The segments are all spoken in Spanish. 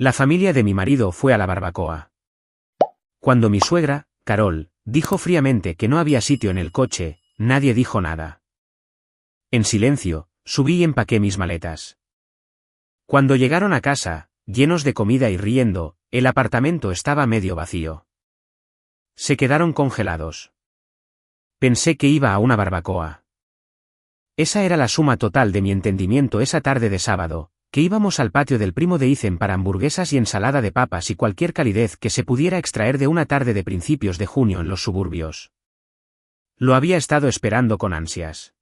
La familia de mi marido fue a la barbacoa. Cuando mi suegra, Carol, dijo fríamente que no había sitio en el coche, nadie dijo nada. En silencio, subí y empaqué mis maletas. Cuando llegaron a casa, llenos de comida y riendo, el apartamento estaba medio vacío. Se quedaron congelados. Pensé que iba a una barbacoa. Esa era la suma total de mi entendimiento esa tarde de sábado, que íbamos al patio del primo de Ethan para hamburguesas y ensalada de papas y cualquier calidez que se pudiera extraer de una tarde de principios de junio en los suburbios. Lo había estado esperando con ansias.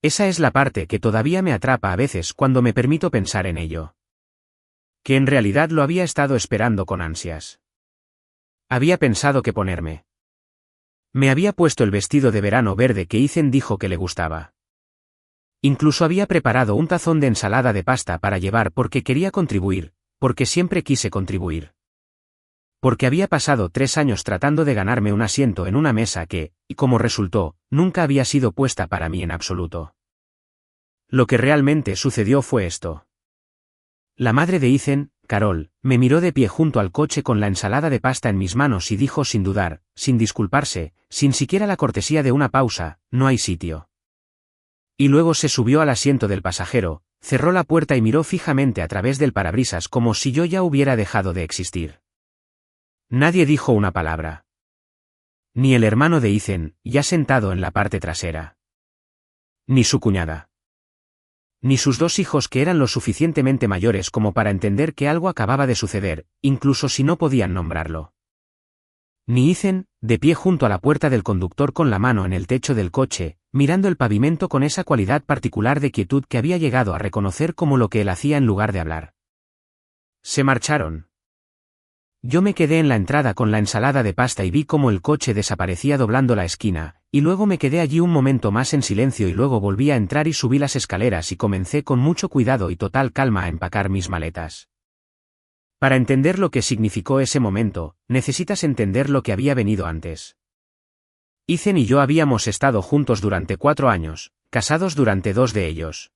Esa es la parte que todavía me atrapa a veces cuando me permito pensar en ello. Que en realidad lo había estado esperando con ansias. Había pensado qué ponerme. Me había puesto el vestido de verano verde que Ethan dijo que le gustaba. Incluso había preparado un tazón de ensalada de pasta para llevar porque quería contribuir, porque siempre quise contribuir. Porque había pasado 3 años tratando de ganarme un asiento en una mesa que, y como resultó, nunca había sido puesta para mí en absoluto. Lo que realmente sucedió fue esto. La madre de Ethan, Carol, me miró de pie junto al coche con la ensalada de pasta en mis manos y dijo sin dudar, sin disculparse, sin siquiera la cortesía de una pausa, no hay sitio. Y luego se subió al asiento del pasajero, cerró la puerta y miró fijamente a través del parabrisas como si yo ya hubiera dejado de existir. Nadie dijo una palabra. Ni el hermano de Ethan, ya sentado en la parte trasera. Ni su cuñada. Ni sus 2 hijos que eran lo suficientemente mayores como para entender que algo acababa de suceder, incluso si no podían nombrarlo. Ni Ethan, de pie junto a la puerta del conductor con la mano en el techo del coche, mirando el pavimento con esa cualidad particular de quietud que había llegado a reconocer como lo que él hacía en lugar de hablar. Se marcharon. Yo me quedé en la entrada con la ensalada de pasta y vi cómo el coche desaparecía doblando la esquina, y luego me quedé allí un momento más en silencio y luego volví a entrar y subí las escaleras y comencé con mucho cuidado y total calma a empacar mis maletas. Para entender lo que significó ese momento, necesitas entender lo que había venido antes. Ethan y yo habíamos estado juntos durante 4 años, casados durante 2 de ellos.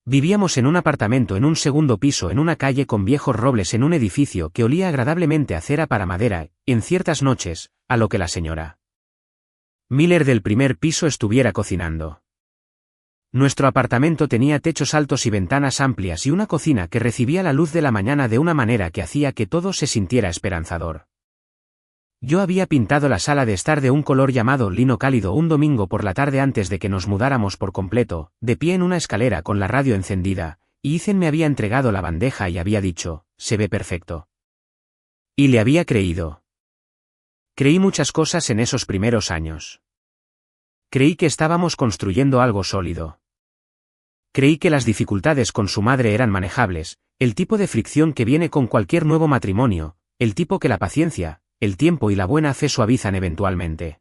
Vivíamos en un apartamento en un segundo piso en una calle con viejos robles en un edificio que olía agradablemente a cera para madera, y en ciertas noches, a lo que la señora Miller del primer piso estuviera cocinando. Nuestro apartamento tenía techos altos y ventanas amplias y una cocina que recibía la luz de la mañana de una manera que hacía que todo se sintiera esperanzador. Yo había pintado la sala de estar de un color llamado lino cálido un domingo por la tarde antes de que nos mudáramos por completo, de pie en una escalera con la radio encendida, y Ethan me había entregado la bandeja y había dicho, se ve perfecto. Y le había creído. Creí muchas cosas en esos primeros años. Creí que estábamos construyendo algo sólido. Creí que las dificultades con su madre eran manejables, el tipo de fricción que viene con cualquier nuevo matrimonio, el tipo que la paciencia, el tiempo y la buena fe suavizan eventualmente.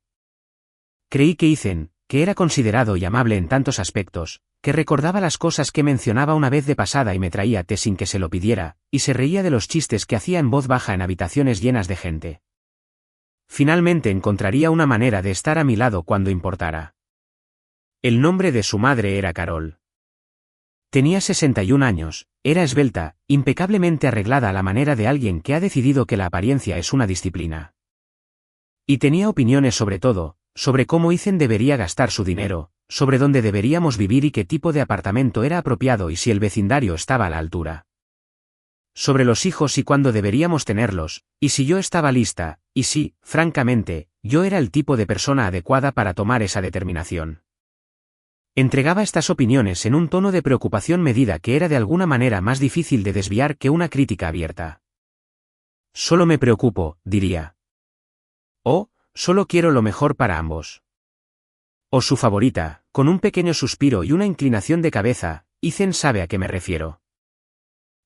Creí que Ethan, que era considerado y amable en tantos aspectos, que recordaba las cosas que mencionaba una vez de pasada y me traía té sin que se lo pidiera, y se reía de los chistes que hacía en voz baja en habitaciones llenas de gente. Finalmente encontraría una manera de estar a mi lado cuando importara. El nombre de su madre era Carol. Tenía 61 años, era esbelta, impecablemente arreglada a la manera de alguien que ha decidido que la apariencia es una disciplina. Y tenía opiniones sobre todo, sobre cómo Ethan debería gastar su dinero, sobre dónde deberíamos vivir y qué tipo de apartamento era apropiado y si el vecindario estaba a la altura. Sobre los hijos y cuándo deberíamos tenerlos, y si yo estaba lista, y si, francamente, yo era el tipo de persona adecuada para tomar esa determinación. Entregaba estas opiniones en un tono de preocupación medida que era de alguna manera más difícil de desviar que una crítica abierta. Solo me preocupo, diría. O, solo quiero lo mejor para ambos. O su favorita, con un pequeño suspiro y una inclinación de cabeza, Ethan sabe a qué me refiero.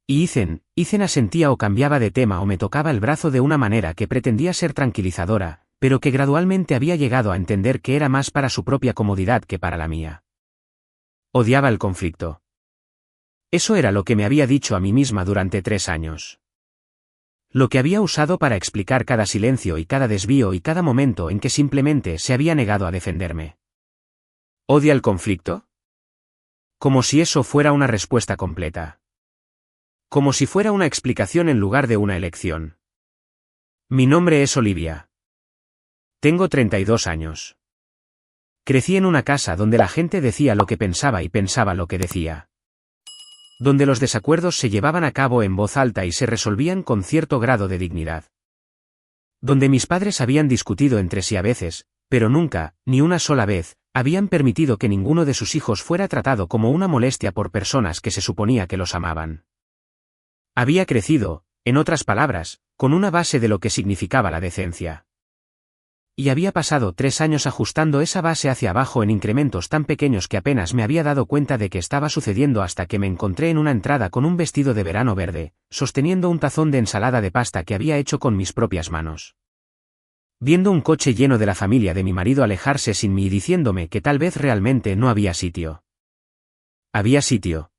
Y Ethan asentía o cambiaba de tema o me tocaba el brazo de una manera que pretendía ser tranquilizadora, pero que gradualmente había llegado a entender que era más para su propia comodidad que para la mía. Odiaba el conflicto. Eso era lo que me había dicho a mí misma durante 3 años. Lo que había usado para explicar cada silencio y cada desvío y cada momento en que simplemente se había negado a defenderme. ¿Odia el conflicto? Como si eso fuera una respuesta completa. Como si fuera una explicación en lugar de una elección. Mi nombre es Olivia. Tengo 32 años. Crecí en una casa donde la gente decía lo que pensaba y pensaba lo que decía. Donde los desacuerdos se llevaban a cabo en voz alta y se resolvían con cierto grado de dignidad. Donde mis padres habían discutido entre sí a veces, pero nunca, ni una sola vez, habían permitido que ninguno de sus hijos fuera tratado como una molestia por personas que se suponía que los amaban. Había crecido, en otras palabras, con una base de lo que significaba la decencia. Y había pasado 3 años ajustando esa base hacia abajo en incrementos tan pequeños que apenas me había dado cuenta de que estaba sucediendo hasta que me encontré en una entrada con un vestido de verano verde, sosteniendo un tazón de ensalada de pasta que había hecho con mis propias manos. Viendo un coche lleno de la familia de mi marido alejarse sin mí y diciéndome que tal vez realmente no había sitio. Había sitio.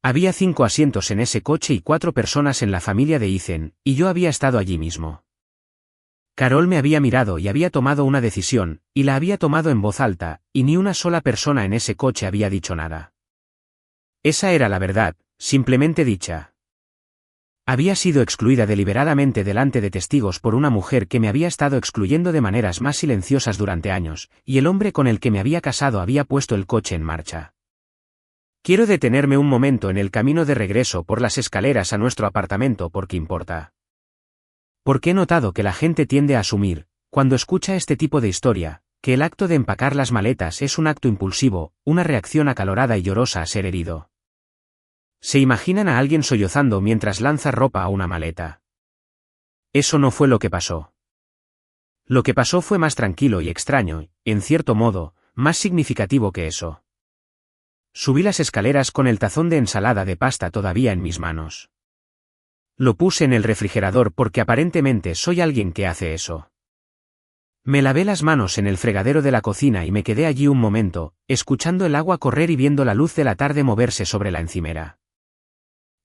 Había 5 asientos en ese coche y 4 personas en la familia de Ethan, y yo había estado allí mismo. Carol me había mirado y había tomado una decisión, y la había tomado en voz alta, y ni una sola persona en ese coche había dicho nada. Esa era la verdad, simplemente dicha. Había sido excluida deliberadamente delante de testigos por una mujer que me había estado excluyendo de maneras más silenciosas durante años, y el hombre con el que me había casado había puesto el coche en marcha. Quiero detenerme un momento en el camino de regreso por las escaleras a nuestro apartamento porque importa. Porque he notado que la gente tiende a asumir, cuando escucha este tipo de historia, que el acto de empacar las maletas es un acto impulsivo, una reacción acalorada y llorosa a ser herido. Se imaginan a alguien sollozando mientras lanza ropa a una maleta. Eso no fue lo que pasó. Lo que pasó fue más tranquilo y extraño, en cierto modo, más significativo que eso. Subí las escaleras con el tazón de ensalada de pasta todavía en mis manos. Lo puse en el refrigerador porque aparentemente soy alguien que hace eso. Me lavé las manos en el fregadero de la cocina y me quedé allí un momento, escuchando el agua correr y viendo la luz de la tarde moverse sobre la encimera.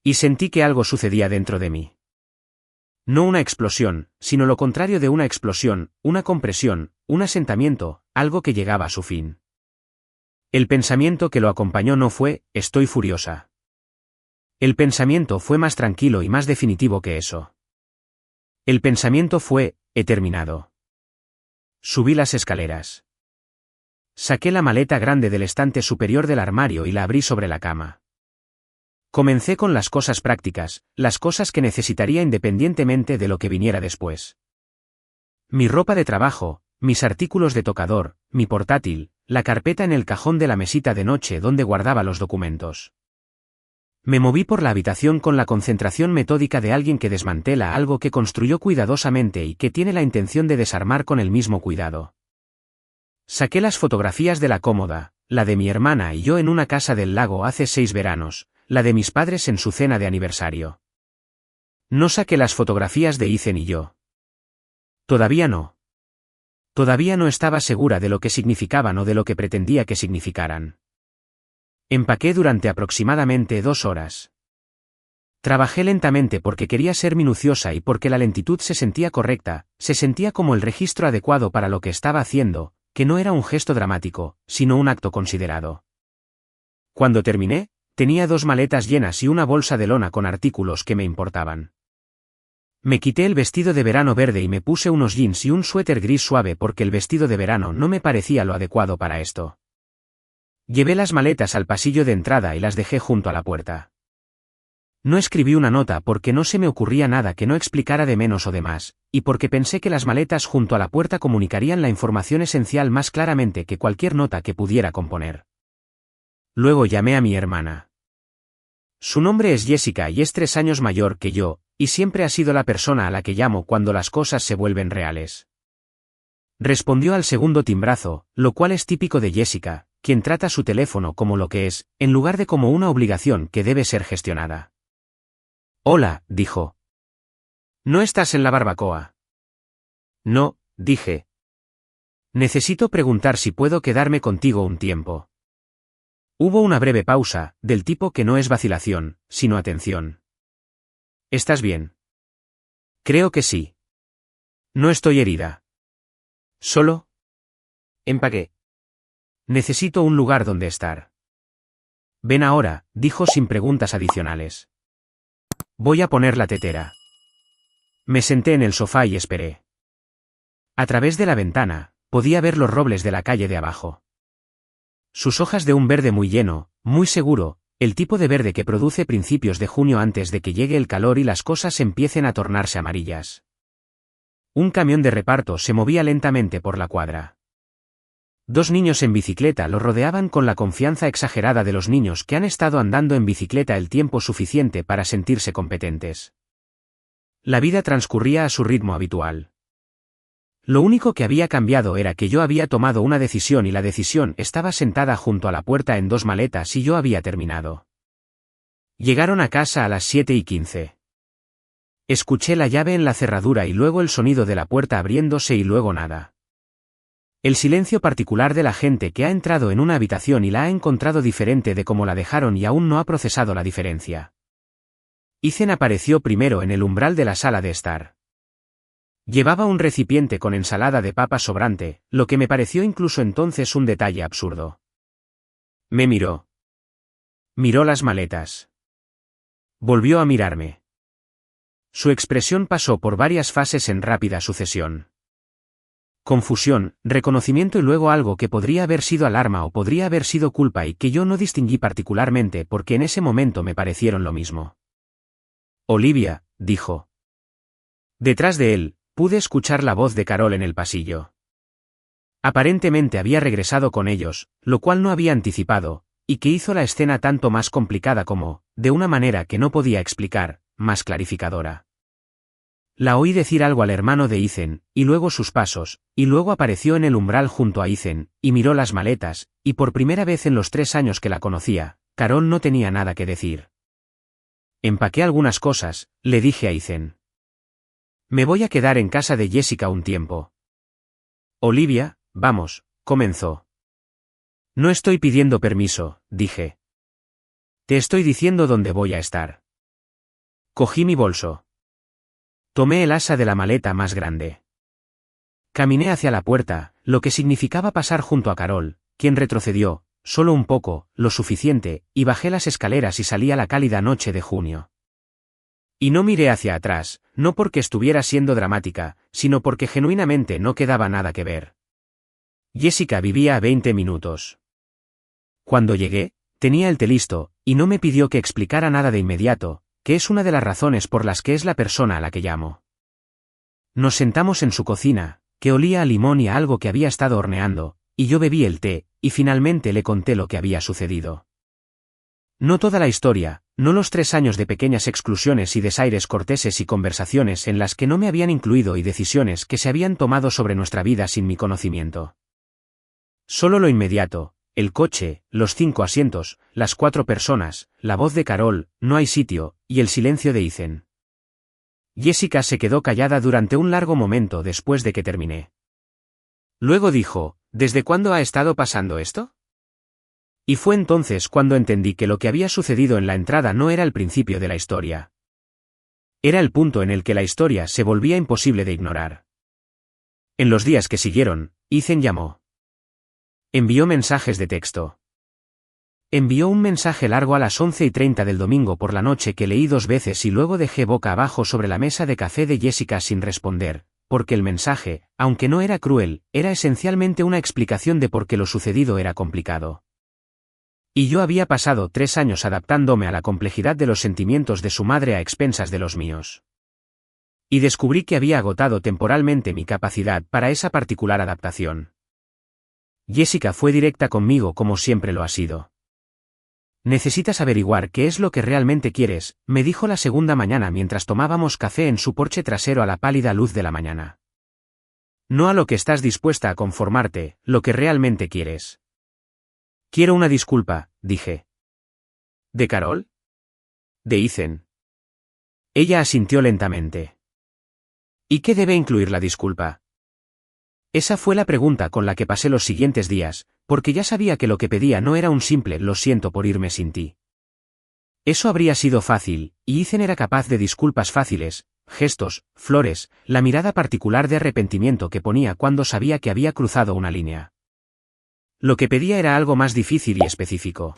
Y sentí que algo sucedía dentro de mí. No una explosión, sino lo contrario de una explosión, una compresión, un asentamiento, algo que llegaba a su fin. El pensamiento que lo acompañó no fue, estoy furiosa. El pensamiento fue más tranquilo y más definitivo que eso. El pensamiento fue, he terminado. Subí las escaleras. Saqué la maleta grande del estante superior del armario y la abrí sobre la cama. Comencé con las cosas prácticas, las cosas que necesitaría independientemente de lo que viniera después. Mi ropa de trabajo, mis artículos de tocador, mi portátil, la carpeta en el cajón de la mesita de noche donde guardaba los documentos. Me moví por la habitación con la concentración metódica de alguien que desmantela algo que construyó cuidadosamente y que tiene la intención de desarmar con el mismo cuidado. Saqué las fotografías de la cómoda, la de mi hermana y yo en una casa del lago hace 6 veranos, la de mis padres en su cena de aniversario. No saqué las fotografías de Ethan y yo. Todavía no. Todavía no estaba segura de lo que significaban o de lo que pretendía que significaran. Empaqué durante aproximadamente 2 horas. Trabajé lentamente porque quería ser minuciosa y porque la lentitud se sentía correcta, se sentía como el registro adecuado para lo que estaba haciendo, que no era un gesto dramático, sino un acto considerado. Cuando terminé, tenía 2 maletas llenas y una bolsa de lona con artículos que me importaban. Me quité el vestido de verano verde y me puse unos jeans y un suéter gris suave porque el vestido de verano no me parecía lo adecuado para esto. Llevé las maletas al pasillo de entrada y las dejé junto a la puerta. No escribí una nota porque no se me ocurría nada que no explicara de menos o de más, y porque pensé que las maletas junto a la puerta comunicarían la información esencial más claramente que cualquier nota que pudiera componer. Luego llamé a mi hermana. Su nombre es Jessica y es 3 años mayor que yo, y siempre ha sido la persona a la que llamo cuando las cosas se vuelven reales. Respondió al segundo timbrazo, lo cual es típico de Jessica, quien trata su teléfono como lo que es, en lugar de como una obligación que debe ser gestionada. Hola, dijo. ¿No estás en la barbacoa? No, dije. Necesito preguntar si puedo quedarme contigo un tiempo. Hubo una breve pausa, del tipo que no es vacilación, sino atención. ¿Estás bien? Creo que sí. No estoy herida. ¿Solo? Empaqué. Necesito un lugar donde estar. Ven ahora, dijo sin preguntas adicionales. voy a poner la tetera. Me senté en el sofá y esperé. A través de la ventana, podía ver los robles de la calle de abajo. Sus hojas de un verde muy lleno, muy seguro, el tipo de verde que produce principios de junio antes de que llegue el calor y las cosas empiecen a tornarse amarillas. Un camión de reparto se movía lentamente por la cuadra. 2 niños en bicicleta lo rodeaban con la confianza exagerada de los niños que han estado andando en bicicleta el tiempo suficiente para sentirse competentes. La vida transcurría a su ritmo habitual. Lo único que había cambiado era que yo había tomado una decisión y la decisión estaba sentada junto a la puerta en 2 maletas y yo había terminado. Llegaron a casa a las 7:15. Escuché la llave en la cerradura y luego el sonido de la puerta abriéndose y luego nada. El silencio particular de la gente que ha entrado en una habitación y la ha encontrado diferente de como la dejaron y aún no ha procesado la diferencia. Ethan apareció primero en el umbral de la sala de estar. Llevaba un recipiente con ensalada de papa sobrante, lo que me pareció incluso entonces un detalle absurdo. Me miró. Miró las maletas. Volvió a mirarme. Su expresión pasó por varias fases en rápida sucesión. Confusión, reconocimiento y luego algo que podría haber sido alarma o podría haber sido culpa y que yo no distinguí particularmente porque en ese momento me parecieron lo mismo. Olivia, dijo. Detrás de él, pude escuchar la voz de Carol en el pasillo. Aparentemente había regresado con ellos, lo cual no había anticipado, y que hizo la escena tanto más complicada como, de una manera que no podía explicar, más clarificadora. La oí decir algo al hermano de Ethan, y luego sus pasos, y luego apareció en el umbral junto a Ethan, y miró las maletas, y por primera vez en los 3 años que la conocía, Carol no tenía nada que decir. Empaqué algunas cosas, le dije a Ethan. Me voy a quedar en casa de Jessica un tiempo. Olivia, vamos, comenzó. No estoy pidiendo permiso, dije. Te estoy diciendo dónde voy a estar. Cogí mi bolso. Tomé el asa de la maleta más grande. Caminé hacia la puerta, lo que significaba pasar junto a Carol, quien retrocedió, solo un poco, lo suficiente, y bajé las escaleras y salí a la cálida noche de junio. Y no miré hacia atrás, no porque estuviera siendo dramática, sino porque genuinamente no quedaba nada que ver. Jessica vivía a 20 minutos. Cuando llegué, tenía el té listo, y no me pidió que explicara nada de inmediato, que es una de las razones por las que es la persona a la que llamo. Nos sentamos en su cocina, que olía a limón y a algo que había estado horneando, y yo bebí el té, y finalmente le conté lo que había sucedido. No toda la historia, no los 3 años de pequeñas exclusiones y desaires corteses y conversaciones en las que no me habían incluido y decisiones que se habían tomado sobre nuestra vida sin mi conocimiento. Solo lo inmediato, el coche, los 5 asientos, las 4 personas, la voz de Carol, no hay sitio, y el silencio de Ethan. Jessica se quedó callada durante un largo momento después de que terminé. Luego dijo, ¿desde cuándo ha estado pasando esto? Y fue entonces cuando entendí que lo que había sucedido en la entrada no era el principio de la historia. Era el punto en el que la historia se volvía imposible de ignorar. En los días que siguieron, Ethan llamó. Envió mensajes de texto. Envió un mensaje largo a las 11:30 del domingo por la noche que leí 2 veces y luego dejé boca abajo sobre la mesa de café de Jessica sin responder, porque el mensaje, aunque no era cruel, era esencialmente una explicación de por qué lo sucedido era complicado. Y yo había pasado 3 años adaptándome a la complejidad de los sentimientos de su madre a expensas de los míos. Y descubrí que había agotado temporalmente mi capacidad para esa particular adaptación. Jessica fue directa conmigo como siempre lo ha sido. Necesitas averiguar qué es lo que realmente quieres, me dijo la segunda mañana mientras tomábamos café en su porche trasero a la pálida luz de la mañana. No a lo que estás dispuesta a conformarte, lo que realmente quieres. Quiero una disculpa, dije. ¿De Carol? De Ethan. Ella asintió lentamente. ¿Y qué debe incluir la disculpa? Esa fue la pregunta con la que pasé los siguientes días, porque ya sabía que lo que pedía no era un simple lo siento por irme sin ti. Eso habría sido fácil, y Ethan era capaz de disculpas fáciles, gestos, flores, la mirada particular de arrepentimiento que ponía cuando sabía que había cruzado una línea. Lo que pedía era algo más difícil y específico.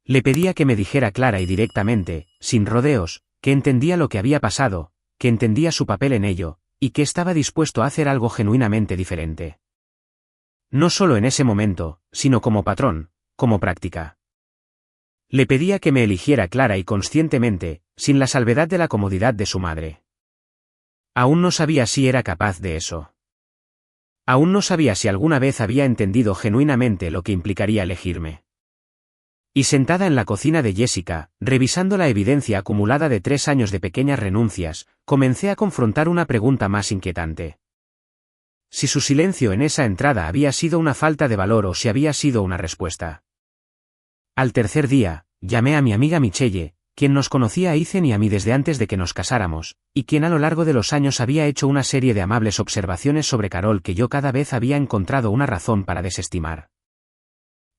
Le pedía que me dijera clara y directamente, sin rodeos, que entendía lo que había pasado, que entendía su papel en ello, y que estaba dispuesto a hacer algo genuinamente diferente. No solo en ese momento, sino como patrón, como práctica. Le pedía que me eligiera clara y conscientemente, sin la salvedad de la comodidad de su madre. Aún no sabía si era capaz de eso. Aún no sabía si alguna vez había entendido genuinamente lo que implicaría elegirme. Y sentada en la cocina de Jessica, revisando la evidencia acumulada de 3 años de pequeñas renuncias, comencé a confrontar una pregunta más inquietante. Si su silencio en esa entrada había sido una falta de valor o si había sido una respuesta. Al tercer día, llamé a mi amiga Michelle, quien nos conocía a Ethan y a mí desde antes de que nos casáramos, y quien a lo largo de los años había hecho una serie de amables observaciones sobre Carol que yo cada vez había encontrado una razón para desestimar.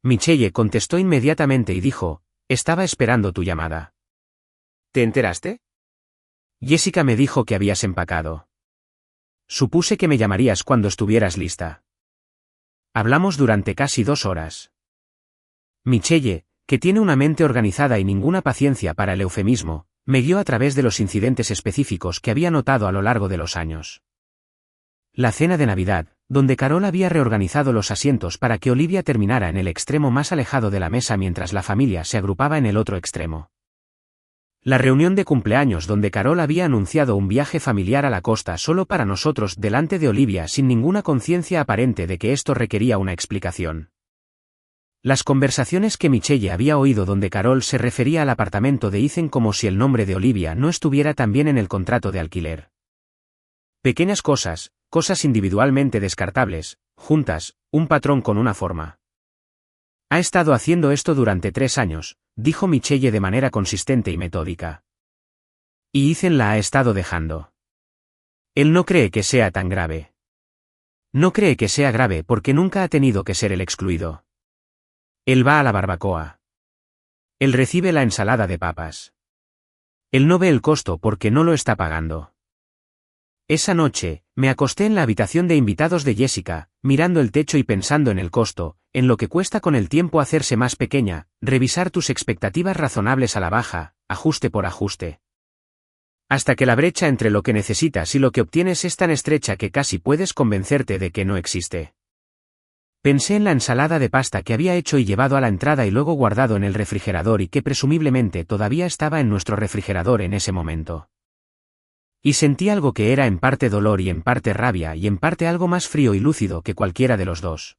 Michelle contestó inmediatamente y dijo, estaba esperando tu llamada. ¿Te enteraste? Jessica me dijo que habías empacado. Supuse que me llamarías cuando estuvieras lista. Hablamos durante casi 2 horas. Michelle, que tiene una mente organizada y ninguna paciencia para el eufemismo, me guió a través de los incidentes específicos que había notado a lo largo de los años. La cena de Navidad, donde Carol había reorganizado los asientos para que Olivia terminara en el extremo más alejado de la mesa mientras la familia se agrupaba en el otro extremo. La reunión de cumpleaños donde Carol había anunciado un viaje familiar a la costa solo para nosotros delante de Olivia sin ninguna conciencia aparente de que esto requería una explicación. Las conversaciones que Michelle había oído donde Carol se refería al apartamento de Ethan como si el nombre de Olivia no estuviera también en el contrato de alquiler. Pequeñas cosas, cosas individualmente descartables, juntas, un patrón con una forma. Ha estado haciendo esto durante 3 años, dijo Michelle de manera consistente y metódica. Y Ethan la ha estado dejando. Él no cree que sea tan grave. No cree que sea grave porque nunca ha tenido que ser el excluido. Él va a la barbacoa. Él recibe la ensalada de papas. Él no ve el costo porque no lo está pagando. Esa noche, me acosté en la habitación de invitados de Jessica, mirando el techo y pensando en el costo, en lo que cuesta con el tiempo hacerse más pequeña, revisar tus expectativas razonables a la baja, ajuste por ajuste. Hasta que la brecha entre lo que necesitas y lo que obtienes es tan estrecha que casi puedes convencerte de que no existe. Pensé en la ensalada de pasta que había hecho y llevado a la entrada y luego guardado en el refrigerador y que presumiblemente todavía estaba en nuestro refrigerador en ese momento. Y sentí algo que era en parte dolor y en parte rabia y en parte algo más frío y lúcido que cualquiera de los dos.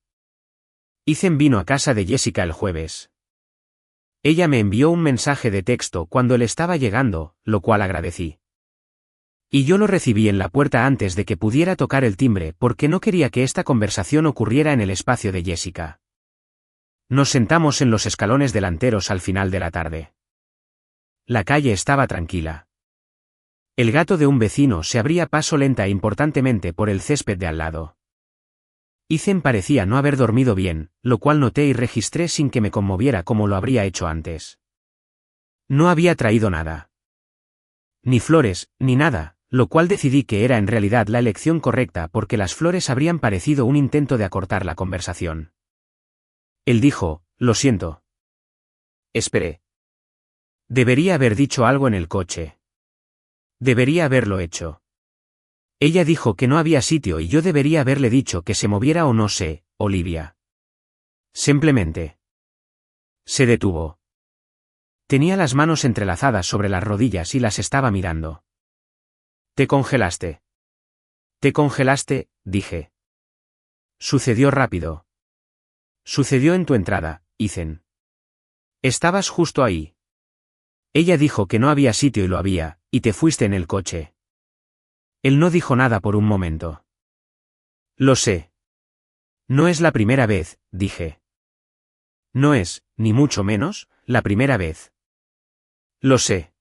Ethan vino a casa de Jessica el jueves. Ella me envió un mensaje de texto cuando él estaba llegando, lo cual agradecí. Y yo lo recibí en la puerta antes de que pudiera tocar el timbre porque no quería que esta conversación ocurriera en el espacio de Jessica. Nos sentamos en los escalones delanteros al final de la tarde. La calle estaba tranquila. El gato de un vecino se abría paso lenta e importantemente por el césped de al lado. Ethan parecía no haber dormido bien, lo cual noté y registré sin que me conmoviera como lo habría hecho antes. No había traído nada. Ni flores, ni nada, lo cual decidí que era en realidad la elección correcta porque las flores habrían parecido un intento de acortar la conversación. Él dijo, lo siento. Esperé. Debería haber dicho algo en el coche. Debería haberlo hecho. Ella dijo que no había sitio y yo debería haberle dicho que se moviera o no sé, Olivia. Simplemente. Se detuvo. Tenía las manos entrelazadas sobre las rodillas y las estaba mirando. Te congelaste. Te congelaste, dije. Sucedió rápido. Sucedió en tu entrada, Ethan. Estabas justo ahí. Ella dijo que no había sitio y lo había, y te fuiste en el coche. Él no dijo nada por un momento. Lo sé. No es la primera vez, dije. No es, ni mucho menos, la primera vez. Lo sé.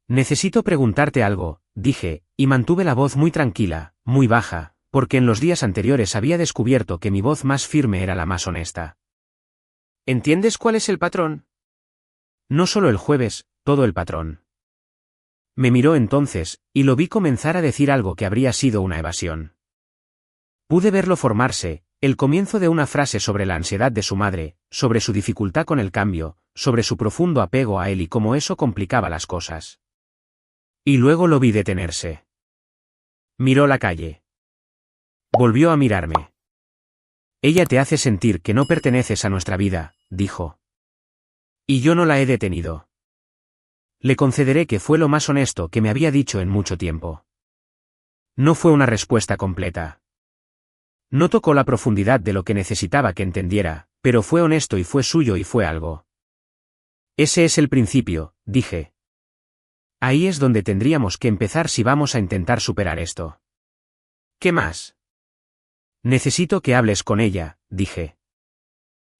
Necesito preguntarte algo, dije, y mantuve la voz muy tranquila, muy baja, porque en los días anteriores había descubierto que mi voz más firme era la más honesta. ¿Entiendes cuál es el patrón? No solo el jueves, todo el patrón. Me miró entonces, y lo vi comenzar a decir algo que habría sido una evasión. Pude verlo formarse, el comienzo de una frase sobre la ansiedad de su madre, sobre su dificultad con el cambio, sobre su profundo apego a él y cómo eso complicaba las cosas. Y luego lo vi detenerse. Miró la calle. Volvió a mirarme. Ella te hace sentir que no perteneces a nuestra vida, dijo. Y yo no la he detenido. Le concederé que fue lo más honesto que me había dicho en mucho tiempo. No fue una respuesta completa. No tocó la profundidad de lo que necesitaba que entendiera, pero fue honesto y fue suyo y fue algo. Ese es el principio, dije. Ahí es donde tendríamos que empezar si vamos a intentar superar esto. ¿Qué más? Necesito que hables con ella, dije.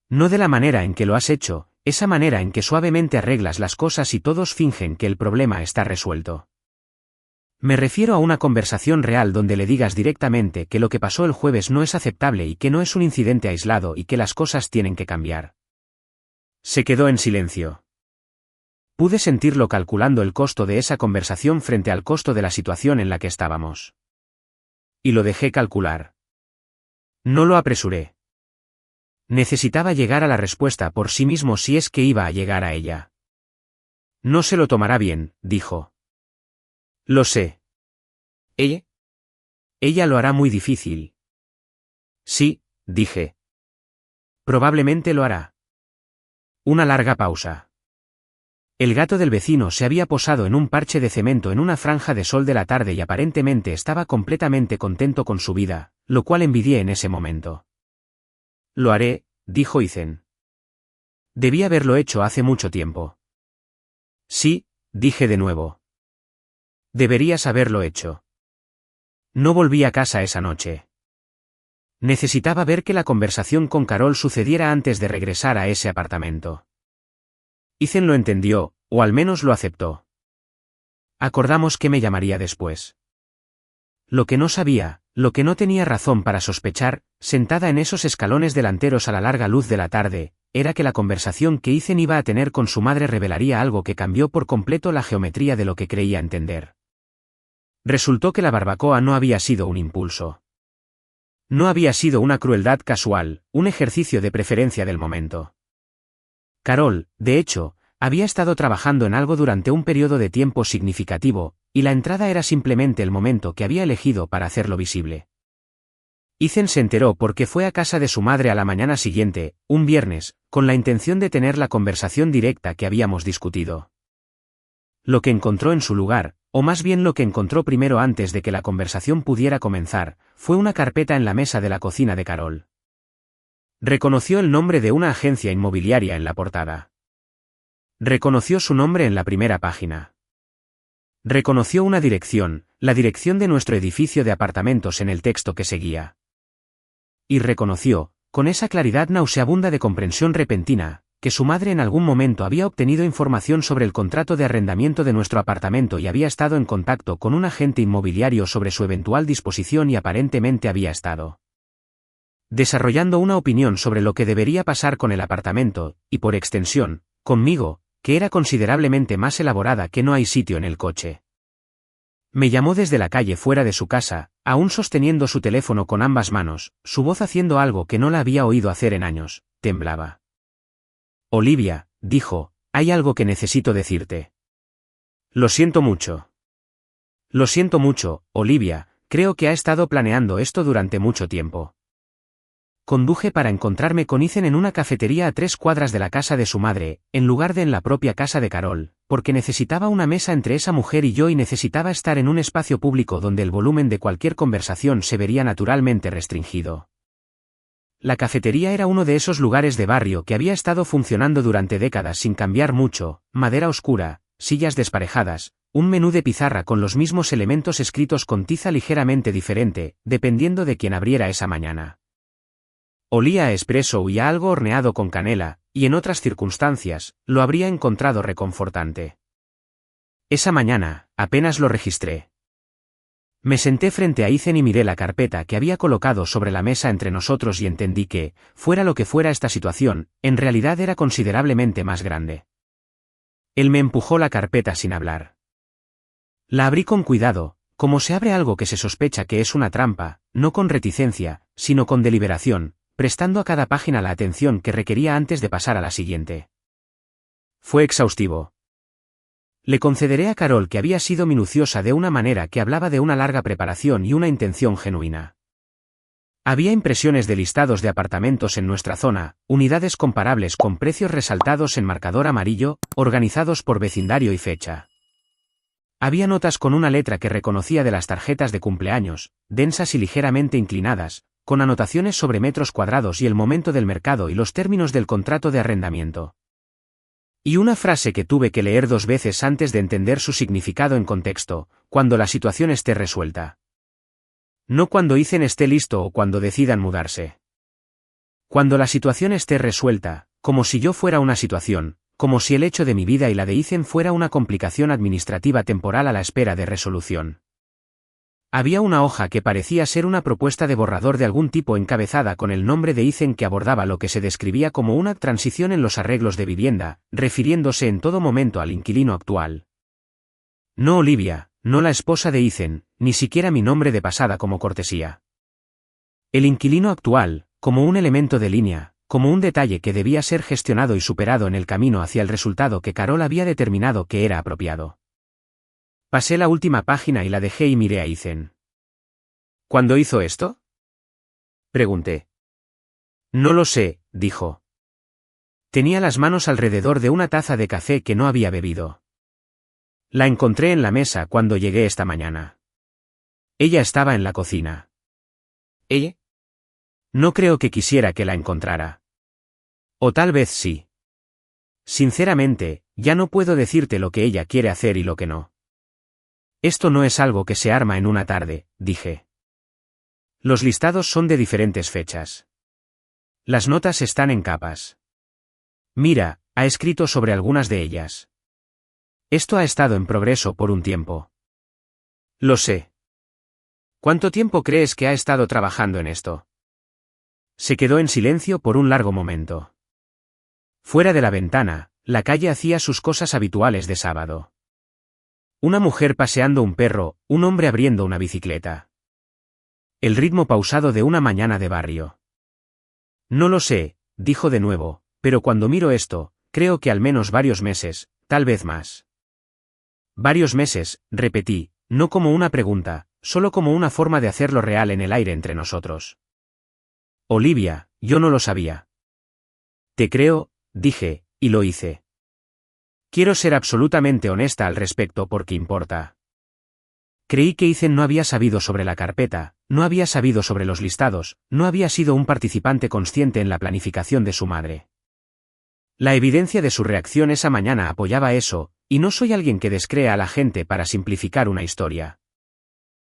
No de la manera en que lo has hecho, esa manera en que suavemente arreglas las cosas y todos fingen que el problema está resuelto. Me refiero a una conversación real donde le digas directamente que lo que pasó el jueves no es aceptable y que no es un incidente aislado y que las cosas tienen que cambiar. Se quedó en silencio. Pude sentirlo calculando el costo de esa conversación frente al costo de la situación en la que estábamos. Y lo dejé calcular. No lo apresuré. Necesitaba llegar a la respuesta por sí mismo si es que iba a llegar a ella. No se lo tomará bien, dijo. Lo sé. ¿Ella? Ella lo hará muy difícil. Sí, dije. Probablemente lo hará. Una larga pausa. El gato del vecino se había posado en un parche de cemento en una franja de sol de la tarde y aparentemente estaba completamente contento con su vida, lo cual envidié en ese momento. Lo haré, dijo Ethan. Debí haberlo hecho hace mucho tiempo. Sí, dije de nuevo. Deberías haberlo hecho. No volví a casa esa noche. Necesitaba ver que la conversación con Carol sucediera antes de regresar a ese apartamento. Ethan lo entendió, o al menos lo aceptó. Acordamos que me llamaría después. Lo que no sabía, lo que no tenía razón para sospechar, sentada en esos escalones delanteros a la larga luz de la tarde, era que la conversación que Ethan iba a tener con su madre revelaría algo que cambió por completo la geometría de lo que creía entender. Resultó que la barbacoa no había sido un impulso. No había sido una crueldad casual, un ejercicio de preferencia del momento. Carol, de hecho, había estado trabajando en algo durante un periodo de tiempo significativo, y la entrada era simplemente el momento que había elegido para hacerlo visible. Ethan se enteró porque fue a casa de su madre a la mañana siguiente, un viernes, con la intención de tener la conversación directa que habíamos discutido. Lo que encontró en su lugar, o más bien lo que encontró primero antes de que la conversación pudiera comenzar, fue una carpeta en la mesa de la cocina de Carol. Reconoció el nombre de una agencia inmobiliaria en la portada. Reconoció su nombre en la primera página. Reconoció una dirección, la dirección de nuestro edificio de apartamentos en el texto que seguía. Y reconoció, con esa claridad nauseabunda de comprensión repentina, que su madre en algún momento había obtenido información sobre el contrato de arrendamiento de nuestro apartamento y había estado en contacto con un agente inmobiliario sobre su eventual disposición y aparentemente había estado desarrollando una opinión sobre lo que debería pasar con el apartamento, y por extensión, conmigo, que era considerablemente más elaborada que no hay sitio en el coche. Me llamó desde la calle fuera de su casa, aún sosteniendo su teléfono con ambas manos, su voz haciendo algo que no la había oído hacer en años, temblaba. Olivia, dijo, hay algo que necesito decirte. Lo siento mucho. Lo siento mucho, Olivia, creo que ha estado planeando esto durante mucho tiempo. Conduje para encontrarme con Ethan en una cafetería a 3 cuadras de la casa de su madre, en lugar de en la propia casa de Carol, porque necesitaba una mesa entre esa mujer y yo y necesitaba estar en un espacio público donde el volumen de cualquier conversación se vería naturalmente restringido. La cafetería era uno de esos lugares de barrio que había estado funcionando durante décadas sin cambiar mucho, madera oscura, sillas desparejadas, un menú de pizarra con los mismos elementos escritos con tiza ligeramente diferente, dependiendo de quién abriera esa mañana. Olía a espresso y a algo horneado con canela, y en otras circunstancias, lo habría encontrado reconfortante. Esa mañana, apenas lo registré. Me senté frente a Ethan y miré la carpeta que había colocado sobre la mesa entre nosotros y entendí que, fuera lo que fuera esta situación, en realidad era considerablemente más grande. Él me empujó la carpeta sin hablar. La abrí con cuidado, como se abre algo que se sospecha que es una trampa, no con reticencia, sino con deliberación, prestando a cada página la atención que requería antes de pasar a la siguiente. Fue exhaustivo. Le concederé a Carol que había sido minuciosa de una manera que hablaba de una larga preparación y una intención genuina. Había impresiones de listados de apartamentos en nuestra zona, unidades comparables con precios resaltados en marcador amarillo, organizados por vecindario y fecha. Había notas con una letra que reconocía de las tarjetas de cumpleaños, densas y ligeramente inclinadas, con anotaciones sobre metros cuadrados y el momento del mercado y los términos del contrato de arrendamiento. Y una frase que tuve que leer 2 veces antes de entender su significado en contexto: cuando la situación esté resuelta. No cuando Ethan esté listo o cuando decidan mudarse. Cuando la situación esté resuelta, como si yo fuera una situación, como si el hecho de mi vida y la de Ethan fuera una complicación administrativa temporal a la espera de resolución. Había una hoja que parecía ser una propuesta de borrador de algún tipo encabezada con el nombre de Ethan que abordaba lo que se describía como una transición en los arreglos de vivienda, refiriéndose en todo momento al inquilino actual. No Olivia, no la esposa de Ethan, ni siquiera mi nombre de pasada como cortesía. El inquilino actual, como un elemento de línea, como un detalle que debía ser gestionado y superado en el camino hacia el resultado que Carol había determinado que era apropiado. Pasé la última página y la dejé y miré a Ethan. ¿Cuándo hizo esto?, pregunté. No lo sé, dijo. Tenía las manos alrededor de una taza de café que no había bebido. La encontré en la mesa cuando llegué esta mañana. Ella estaba en la cocina. ¿Ella? No creo que quisiera que la encontrara. O tal vez sí. Sinceramente, ya no puedo decirte lo que ella quiere hacer y lo que no. Esto no es algo que se arma en una tarde, dije. Los listados son de diferentes fechas. Las notas están en capas. Mira, ha escrito sobre algunas de ellas. Esto ha estado en progreso por un tiempo. Lo sé. ¿Cuánto tiempo crees que ha estado trabajando en esto? Se quedó en silencio por un largo momento. Fuera de la ventana, la calle hacía sus cosas habituales de sábado. Una mujer paseando un perro, un hombre abriendo una bicicleta. El ritmo pausado de una mañana de barrio. No lo sé, dijo de nuevo, pero cuando miro esto, creo que al menos varios meses, tal vez más. Varios meses, repetí, no como una pregunta, solo como una forma de hacerlo real en el aire entre nosotros. Olivia, yo no lo sabía. Te creo, dije, y lo hice. Quiero ser absolutamente honesta al respecto porque importa. Creí que Ethan no había sabido sobre la carpeta, no había sabido sobre los listados, no había sido un participante consciente en la planificación de su madre. La evidencia de su reacción esa mañana apoyaba eso, y no soy alguien que descrea a la gente para simplificar una historia.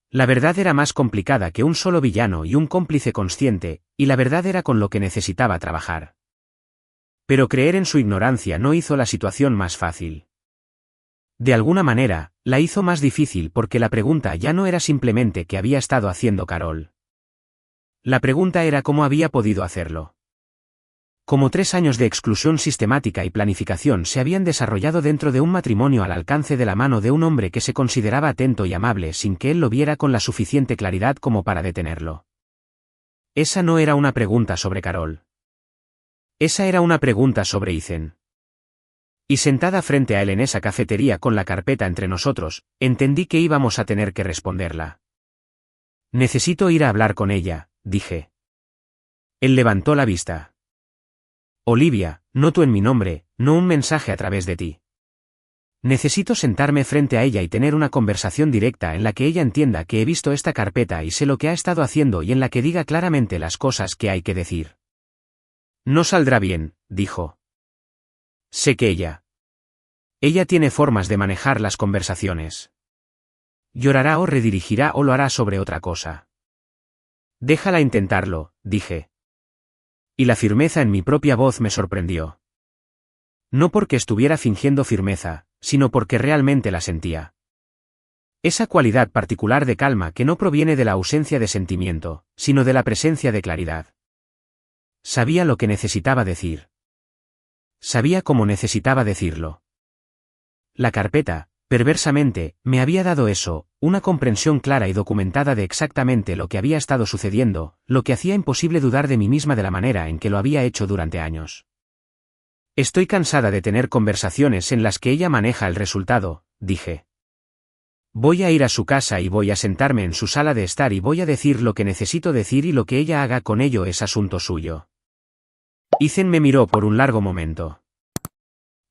La verdad era más complicada que un solo villano y un cómplice consciente, y la verdad era con lo que necesitaba trabajar. Pero creer en su ignorancia no hizo la situación más fácil. De alguna manera, la hizo más difícil porque la pregunta ya no era simplemente qué había estado haciendo Carol. La pregunta era cómo había podido hacerlo. Como 3 años de exclusión sistemática y planificación se habían desarrollado dentro de un matrimonio al alcance de la mano de un hombre que se consideraba atento y amable sin que él lo viera con la suficiente claridad como para detenerlo. Esa no era una pregunta sobre Carol. Esa era una pregunta sobre Ethan. Y sentada frente a él en esa cafetería con la carpeta entre nosotros, entendí que íbamos a tener que responderla. Necesito ir a hablar con ella, dije. Él levantó la vista. Olivia, no tú en mi nombre, no un mensaje a través de ti. Necesito sentarme frente a ella y tener una conversación directa en la que ella entienda que he visto esta carpeta y sé lo que ha estado haciendo y en la que diga claramente las cosas que hay que decir. No saldrá bien, dijo. Sé que ella tiene formas de manejar las conversaciones. Llorará o redirigirá o lo hará sobre otra cosa. Déjala intentarlo, dije. Y la firmeza en mi propia voz me sorprendió. No porque estuviera fingiendo firmeza, sino porque realmente la sentía. Esa cualidad particular de calma que no proviene de la ausencia de sentimiento, sino de la presencia de claridad. Sabía lo que necesitaba decir. Sabía cómo necesitaba decirlo. La carpeta, perversamente, me había dado eso, una comprensión clara y documentada de exactamente lo que había estado sucediendo, lo que hacía imposible dudar de mí misma de la manera en que lo había hecho durante años. Estoy cansada de tener conversaciones en las que ella maneja el resultado, dije. Voy a ir a su casa y voy a sentarme en su sala de estar y voy a decir lo que necesito decir y lo que ella haga con ello es asunto suyo. Ethan me miró por un largo momento.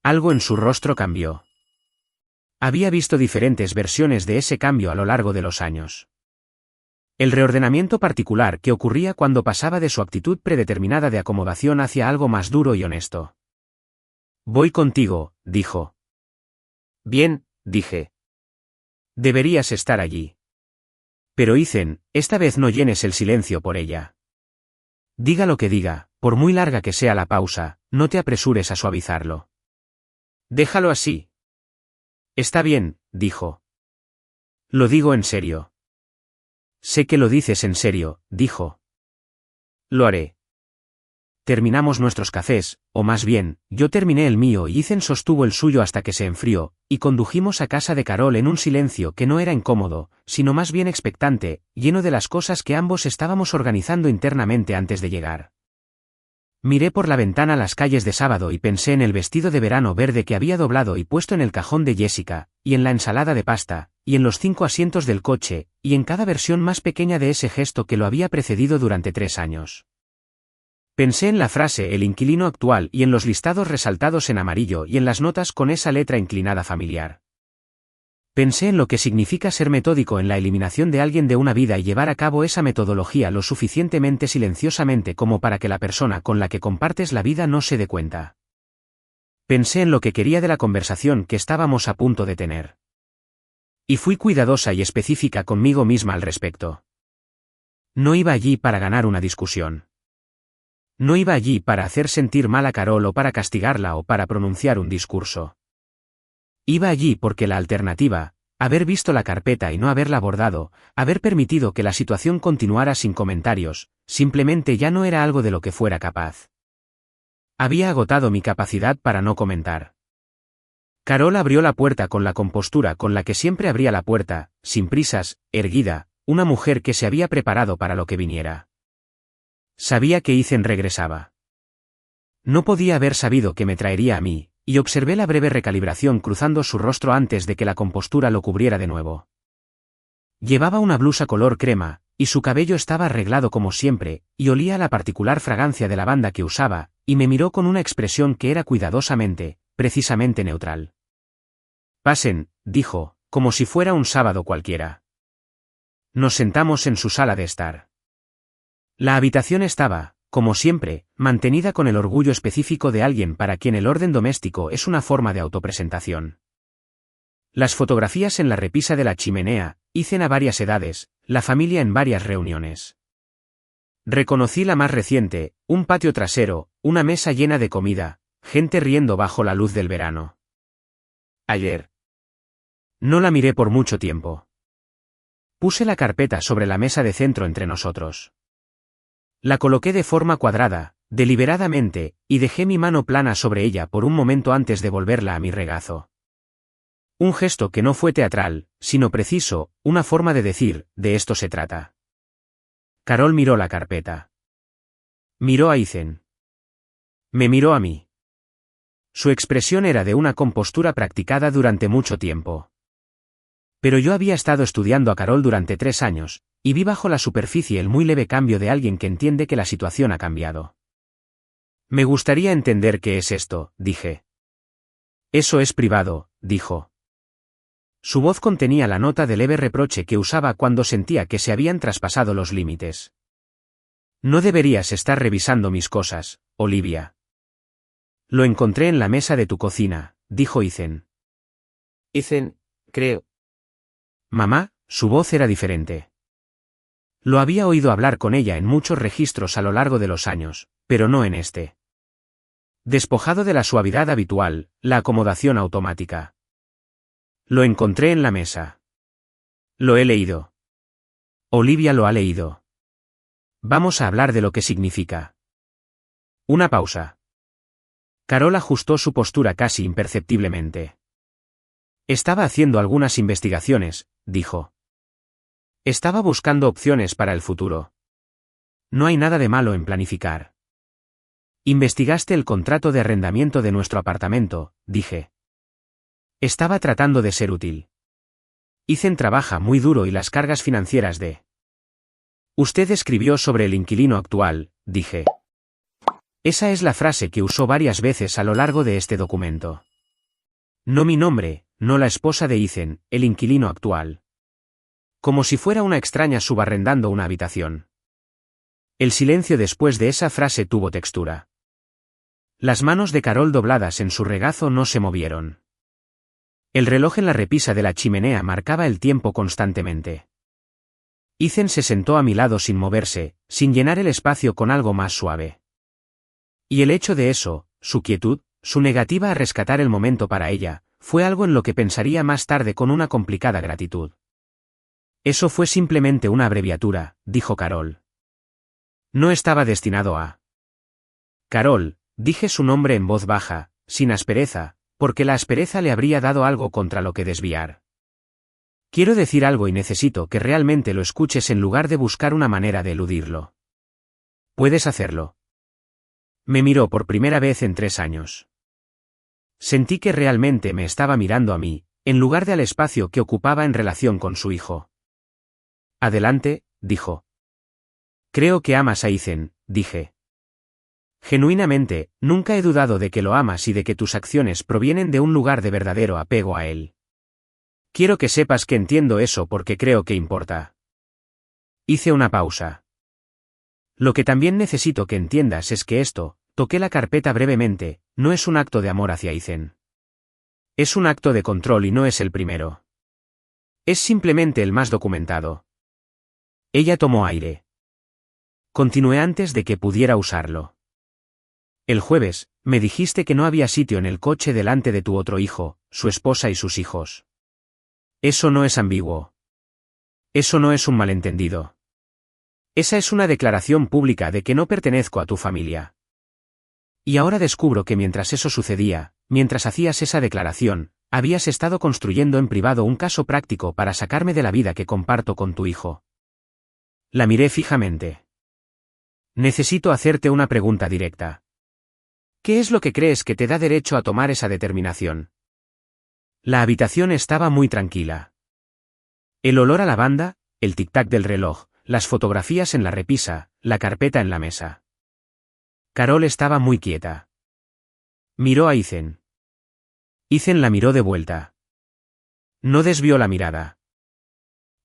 Algo en su rostro cambió. Había visto diferentes versiones de ese cambio a lo largo de los años. El reordenamiento particular que ocurría cuando pasaba de su actitud predeterminada de acomodación hacia algo más duro y honesto. Voy contigo, dijo. Bien, dije. Deberías estar allí. Pero Ethan, esta vez no llenes el silencio por ella. Diga lo que diga, por muy larga que sea la pausa, no te apresures a suavizarlo. Déjalo así. Está bien, dijo. Lo digo en serio. Sé que lo dices en serio, dijo. Lo haré. Terminamos nuestros cafés, o más bien, yo terminé el mío y Ethan sostuvo el suyo hasta que se enfrió, y condujimos a casa de Carol en un silencio que no era incómodo, sino más bien expectante, lleno de las cosas que ambos estábamos organizando internamente antes de llegar. Miré por la ventana las calles de sábado y pensé en el vestido de verano verde que había doblado y puesto en el cajón de Jessica, y en la ensalada de pasta, y en los 5 asientos del coche, y en cada versión más pequeña de ese gesto que lo había precedido durante 3 años. Pensé en la frase el inquilino actual y en los listados resaltados en amarillo y en las notas con esa letra inclinada familiar. Pensé en lo que significa ser metódico en la eliminación de alguien de una vida y llevar a cabo esa metodología lo suficientemente silenciosamente como para que la persona con la que compartes la vida no se dé cuenta. Pensé en lo que quería de la conversación que estábamos a punto de tener. Y fui cuidadosa y específica conmigo misma al respecto. No iba allí para ganar una discusión. No iba allí para hacer sentir mal a Carol o para castigarla o para pronunciar un discurso. Iba allí porque la alternativa, haber visto la carpeta y no haberla abordado, haber permitido que la situación continuara sin comentarios, simplemente ya no era algo de lo que fuera capaz. Había agotado mi capacidad para no comentar. Carol abrió la puerta con la compostura con la que siempre abría la puerta, sin prisas, erguida, una mujer que se había preparado para lo que viniera. Sabía que Ethan regresaba. No podía haber sabido que me traería a mí, y observé la breve recalibración cruzando su rostro antes de que la compostura lo cubriera de nuevo. Llevaba una blusa color crema, y su cabello estaba arreglado como siempre, y olía a la particular fragancia de lavanda que usaba, y me miró con una expresión que era cuidadosamente, precisamente neutral. Pasen, dijo, como si fuera un sábado cualquiera. Nos sentamos en su sala de estar. La habitación estaba, como siempre, mantenida con el orgullo específico de alguien para quien el orden doméstico es una forma de autopresentación. Las fotografías en la repisa de la chimenea, Ethan a varias edades, la familia en varias reuniones. Reconocí la más reciente, un patio trasero, una mesa llena de comida, gente riendo bajo la luz del verano. Ayer. No la miré por mucho tiempo. Puse la carpeta sobre la mesa de centro entre nosotros. La coloqué de forma cuadrada, deliberadamente, y dejé mi mano plana sobre ella por un momento antes de volverla a mi regazo. Un gesto que no fue teatral, sino preciso, una forma de decir, de esto se trata. Carol miró la carpeta. Miró a Ethan. Me miró a mí. Su expresión era de una compostura practicada durante mucho tiempo. Pero yo había estado estudiando a Carol durante 3 años, y vi bajo la superficie el muy leve cambio de alguien que entiende que la situación ha cambiado. Me gustaría entender qué es esto, dije. Eso es privado, dijo. Su voz contenía la nota de leve reproche que usaba cuando sentía que se habían traspasado los límites. No deberías estar revisando mis cosas, Olivia. Lo encontré en la mesa de tu cocina, dijo Ethan. Ethan, creo. Mamá, su voz era diferente. Lo había oído hablar con ella en muchos registros a lo largo de los años, pero no en este. Despojado de la suavidad habitual, la acomodación automática. Lo encontré en la mesa. Lo he leído. Olivia lo ha leído. Vamos a hablar de lo que significa. Una pausa. Carol ajustó su postura casi imperceptiblemente. Estaba haciendo algunas investigaciones, dijo. Estaba buscando opciones para el futuro. No hay nada de malo en planificar. Investigaste el contrato de arrendamiento de nuestro apartamento, dije. Estaba tratando de ser útil. Ethan trabaja muy duro y las cargas financieras de... Usted escribió sobre el inquilino actual, dije. Esa es la frase que usó varias veces a lo largo de este documento. No mi nombre, no la esposa de Ethan, el inquilino actual. Como si fuera una extraña subarrendando una habitación. El silencio después de esa frase tuvo textura. Las manos de Carol dobladas en su regazo no se movieron. El reloj en la repisa de la chimenea marcaba el tiempo constantemente. Ethan se sentó a mi lado sin moverse, sin llenar el espacio con algo más suave. Y el hecho de eso, su quietud, su negativa a rescatar el momento para ella, fue algo en lo que pensaría más tarde con una complicada gratitud. Eso fue simplemente una abreviatura, dijo Carol. No estaba destinado a... Carol, dije su nombre en voz baja, sin aspereza, porque la aspereza le habría dado algo contra lo que desviar. Quiero decir algo y necesito que realmente lo escuches en lugar de buscar una manera de eludirlo. Puedes hacerlo. Me miró por primera vez en 3 años. Sentí que realmente me estaba mirando a mí, en lugar de al espacio que ocupaba en relación con su hijo. Adelante, dijo. Creo que amas a Ethan, dije. Genuinamente, nunca he dudado de que lo amas y de que tus acciones provienen de un lugar de verdadero apego a él. Quiero que sepas que entiendo eso porque creo que importa. Hice una pausa. Lo que también necesito que entiendas es que esto, toqué la carpeta brevemente, no es un acto de amor hacia Ethan. Es un acto de control y no es el primero. Es simplemente el más documentado. Ella tomó aire. Continué antes de que pudiera usarlo. El jueves, me dijiste que no había sitio en el coche delante de tu otro hijo, su esposa y sus hijos. Eso no es ambiguo. Eso no es un malentendido. Esa es una declaración pública de que no pertenezco a tu familia. Y ahora descubro que mientras eso sucedía, mientras hacías esa declaración, habías estado construyendo en privado un caso práctico para sacarme de la vida que comparto con tu hijo. La miré fijamente. Necesito hacerte una pregunta directa. ¿Qué es lo que crees que te da derecho a tomar esa determinación? La habitación estaba muy tranquila. El olor a lavanda, el tic-tac del reloj, las fotografías en la repisa, la carpeta en la mesa. Carol estaba muy quieta. Miró a Ethan. Ethan la miró de vuelta. No desvió la mirada.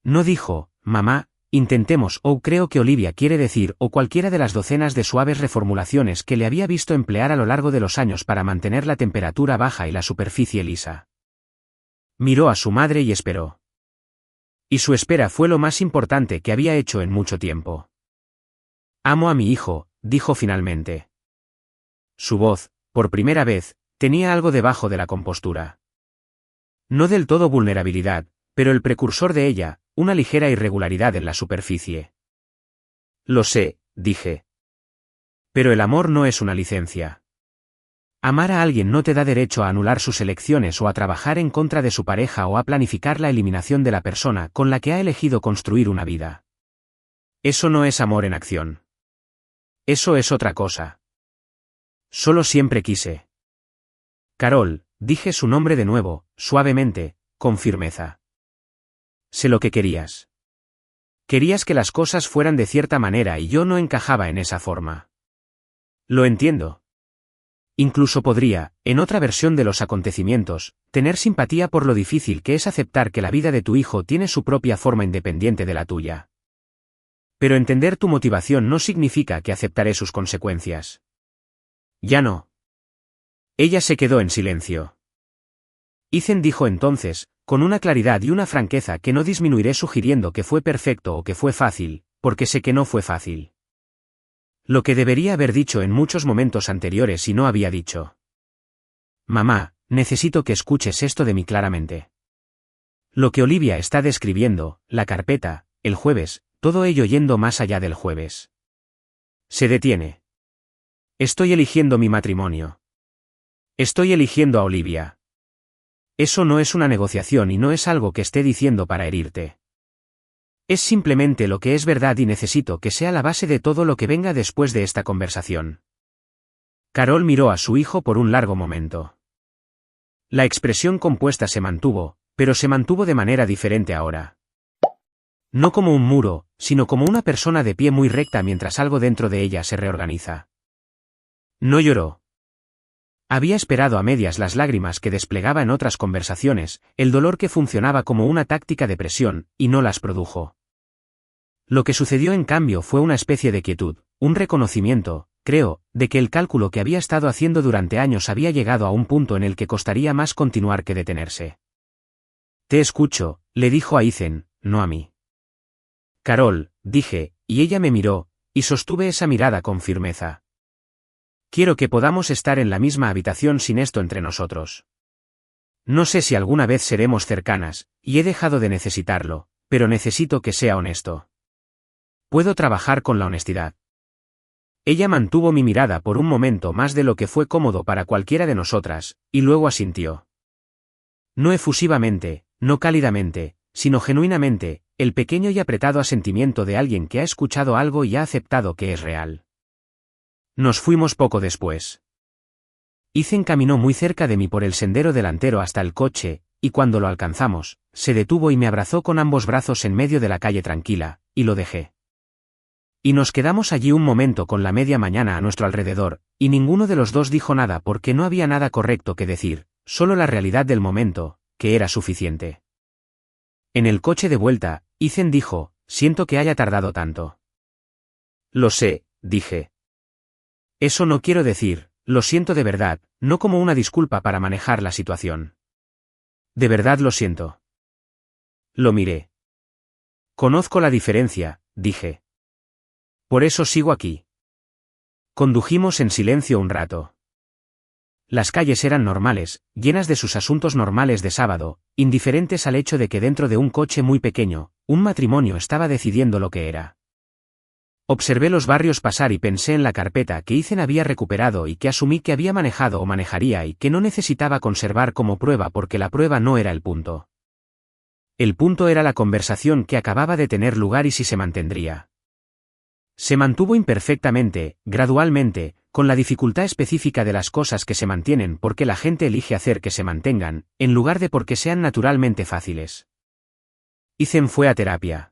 No dijo, mamá, intentemos o creo que Olivia quiere decir o cualquiera de las docenas de suaves reformulaciones que le había visto emplear a lo largo de los años para mantener la temperatura baja y la superficie lisa. Miró a su madre y esperó. Y su espera fue lo más importante que había hecho en mucho tiempo. Amo a mi hijo, dijo finalmente. Su voz, por primera vez, tenía algo debajo de la compostura. No del todo vulnerabilidad, pero el precursor de ella, una ligera irregularidad en la superficie. Lo sé, dije. Pero el amor no es una licencia. Amar a alguien no te da derecho a anular sus elecciones o a trabajar en contra de su pareja o a planificar la eliminación de la persona con la que ha elegido construir una vida. Eso no es amor en acción. Eso es otra cosa. Solo siempre quise. Carol, dije su nombre de nuevo, suavemente, con firmeza. Sé lo que querías. Querías que las cosas fueran de cierta manera y yo no encajaba en esa forma. Lo entiendo. Incluso podría, en otra versión de los acontecimientos, tener simpatía por lo difícil que es aceptar que la vida de tu hijo tiene su propia forma independiente de la tuya. Pero entender tu motivación no significa que aceptaré sus consecuencias. Ya no. Ella se quedó en silencio. Ethan dijo entonces, con una claridad y una franqueza que no disminuiré sugiriendo que fue perfecto o que fue fácil, porque sé que no fue fácil. Lo que debería haber dicho en muchos momentos anteriores y no había dicho. Mamá, necesito que escuches esto de mí claramente. Lo que Olivia está describiendo, la carpeta, el jueves, todo ello yendo más allá del jueves. Se detiene. Estoy eligiendo mi matrimonio. Estoy eligiendo a Olivia. Eso no es una negociación y no es algo que esté diciendo para herirte. Es simplemente lo que es verdad y necesito que sea la base de todo lo que venga después de esta conversación. Carol miró a su hijo por un largo momento. La expresión compuesta se mantuvo, pero se mantuvo de manera diferente ahora. No como un muro, sino como una persona de pie muy recta mientras algo dentro de ella se reorganiza. No lloró. Había esperado a medias las lágrimas que desplegaba en otras conversaciones, el dolor que funcionaba como una táctica de presión, y no las produjo. Lo que sucedió en cambio fue una especie de quietud, un reconocimiento, creo, de que el cálculo que había estado haciendo durante años había llegado a un punto en el que costaría más continuar que detenerse. Te escucho, le dijo a Ethan, no a mí. Carol, dije, y ella me miró, y sostuve esa mirada con firmeza. Quiero que podamos estar en la misma habitación sin esto entre nosotros. No sé si alguna vez seremos cercanas, y he dejado de necesitarlo, pero necesito que sea honesto. Puedo trabajar con la honestidad. Ella mantuvo mi mirada por un momento más de lo que fue cómodo para cualquiera de nosotras, y luego asintió. No efusivamente, no cálidamente, sino genuinamente, el pequeño y apretado asentimiento de alguien que ha escuchado algo y ha aceptado que es real. Nos fuimos poco después. Ethan caminó muy cerca de mí por el sendero delantero hasta el coche, y cuando lo alcanzamos, se detuvo y me abrazó con ambos brazos en medio de la calle tranquila, y lo dejé. Y nos quedamos allí un momento con la media mañana a nuestro alrededor, y ninguno de los dos dijo nada porque no había nada correcto que decir, solo la realidad del momento, que era suficiente. En el coche de vuelta, Ethan dijo, siento que haya tardado tanto. Lo sé, dije. Eso no quiero decir, lo siento de verdad, no como una disculpa para manejar la situación. De verdad lo siento. Lo miré. Conozco la diferencia, dije. Por eso sigo aquí. Condujimos en silencio un rato. Las calles eran normales, llenas de sus asuntos normales de sábado, indiferentes al hecho de que dentro de un coche muy pequeño, un matrimonio estaba decidiendo lo que era. Observé los barrios pasar y pensé en la carpeta que Ethan había recuperado y que asumí que había manejado o manejaría y que no necesitaba conservar como prueba porque la prueba no era el punto. El punto era la conversación que acababa de tener lugar y si se mantendría. Se mantuvo imperfectamente, gradualmente, con la dificultad específica de las cosas que se mantienen porque la gente elige hacer que se mantengan, en lugar de porque sean naturalmente fáciles. Ethan fue a terapia.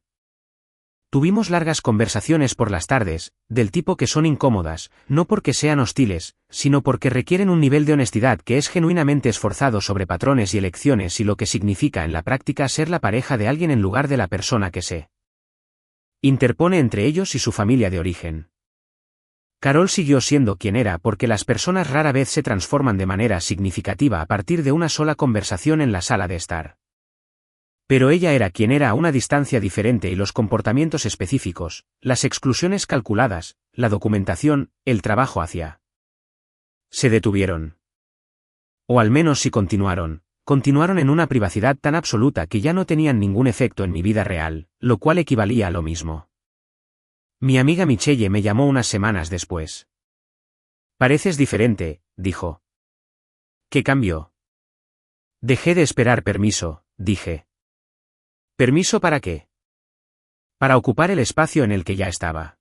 Tuvimos largas conversaciones por las tardes, del tipo que son incómodas, no porque sean hostiles, sino porque requieren un nivel de honestidad que es genuinamente esforzado sobre patrones y elecciones y lo que significa en la práctica ser la pareja de alguien en lugar de la persona que se interpone entre ellos y su familia de origen. Carol siguió siendo quien era porque las personas rara vez se transforman de manera significativa a partir de una sola conversación en la sala de estar. Pero ella era quien era a una distancia diferente y los comportamientos específicos, las exclusiones calculadas, la documentación, el trabajo hacia. Se detuvieron. O al menos si continuaron en una privacidad tan absoluta que ya no tenían ningún efecto en mi vida real, lo cual equivalía a lo mismo. Mi amiga Michelle me llamó unas semanas después. Pareces diferente, dijo. ¿Qué cambió? Dejé de esperar permiso, dije. ¿Permiso para qué? Para ocupar el espacio en el que ya estaba.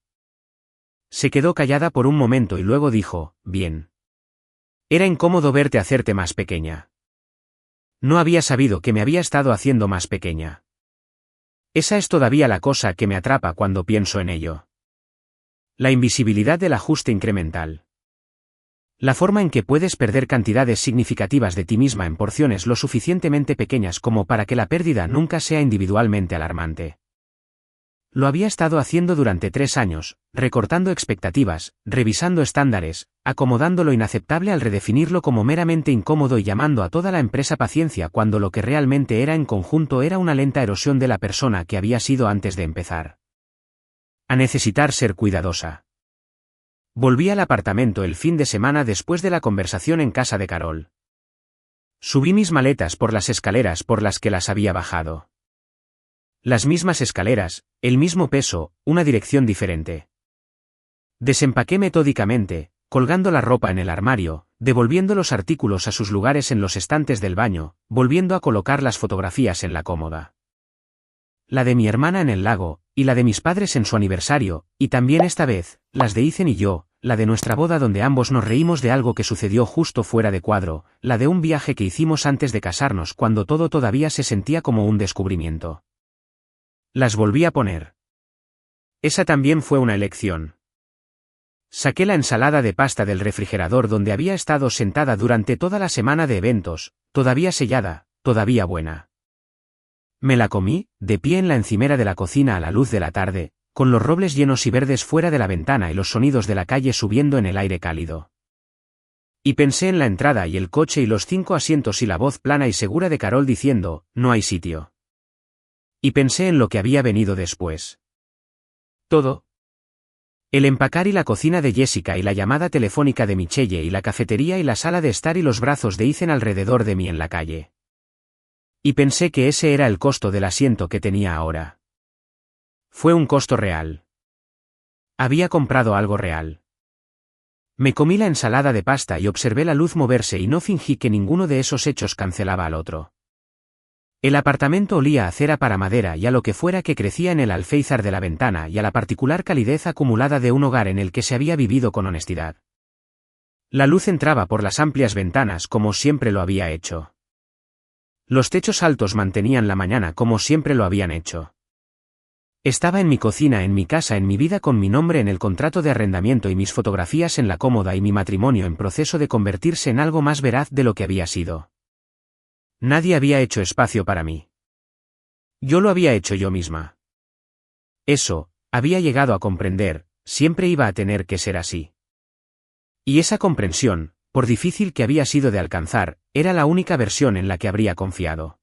Se quedó callada por un momento y luego dijo, bien. Era incómodo verte hacerte más pequeña. No había sabido que me había estado haciendo más pequeña. Esa es todavía la cosa que me atrapa cuando pienso en ello. La invisibilidad del ajuste incremental. La forma en que puedes perder cantidades significativas de ti misma en porciones lo suficientemente pequeñas como para que la pérdida nunca sea individualmente alarmante. Lo había estado haciendo durante 3 años, recortando expectativas, revisando estándares, acomodando lo inaceptable al redefinirlo como meramente incómodo y llamando a toda la empresa paciencia cuando lo que realmente era en conjunto era una lenta erosión de la persona que había sido antes de empezar. A necesitar ser cuidadosa. Volví al apartamento el fin de semana después de la conversación en casa de Carol. Subí mis maletas por las escaleras por las que las había bajado. Las mismas escaleras, el mismo peso, una dirección diferente. Desempaqué metódicamente, colgando la ropa en el armario, devolviendo los artículos a sus lugares en los estantes del baño, volviendo a colocar las fotografías en la cómoda. La de mi hermana en el lago, y la de mis padres en su aniversario, y también esta vez, las de Ethan y yo, la de nuestra boda donde ambos nos reímos de algo que sucedió justo fuera de cuadro, la de un viaje que hicimos antes de casarnos cuando todo todavía se sentía como un descubrimiento. Las volví a poner. Esa también fue una elección. Saqué la ensalada de pasta del refrigerador donde había estado sentada durante toda la semana de eventos, todavía sellada, todavía buena. Me la comí, de pie en la encimera de la cocina a la luz de la tarde, con los robles llenos y verdes fuera de la ventana y los sonidos de la calle subiendo en el aire cálido. Y pensé en la entrada y el coche y los 5 asientos y la voz plana y segura de Carol diciendo, no hay sitio. Y pensé en lo que había venido después. Todo. El empacar y la cocina de Jessica y la llamada telefónica de Michelle y la cafetería y la sala de estar y los brazos de Ethan alrededor de mí en la calle. Y pensé que ese era el costo del asiento que tenía ahora. Fue un costo real. Había comprado algo real. Me comí la ensalada de pasta y observé la luz moverse y no fingí que ninguno de esos hechos cancelaba al otro. El apartamento olía a cera para madera y a lo que fuera que crecía en el alféizar de la ventana y a la particular calidez acumulada de un hogar en el que se había vivido con honestidad. La luz entraba por las amplias ventanas como siempre lo había hecho. Los techos altos mantenían la mañana como siempre lo habían hecho. Estaba en mi cocina, en mi casa, en mi vida con mi nombre en el contrato de arrendamiento y mis fotografías en la cómoda y mi matrimonio en proceso de convertirse en algo más veraz de lo que había sido. Nadie había hecho espacio para mí. Yo lo había hecho yo misma. Eso, había llegado a comprender, siempre iba a tener que ser así. Y esa comprensión, por difícil que había sido de alcanzar, era la única versión en la que habría confiado.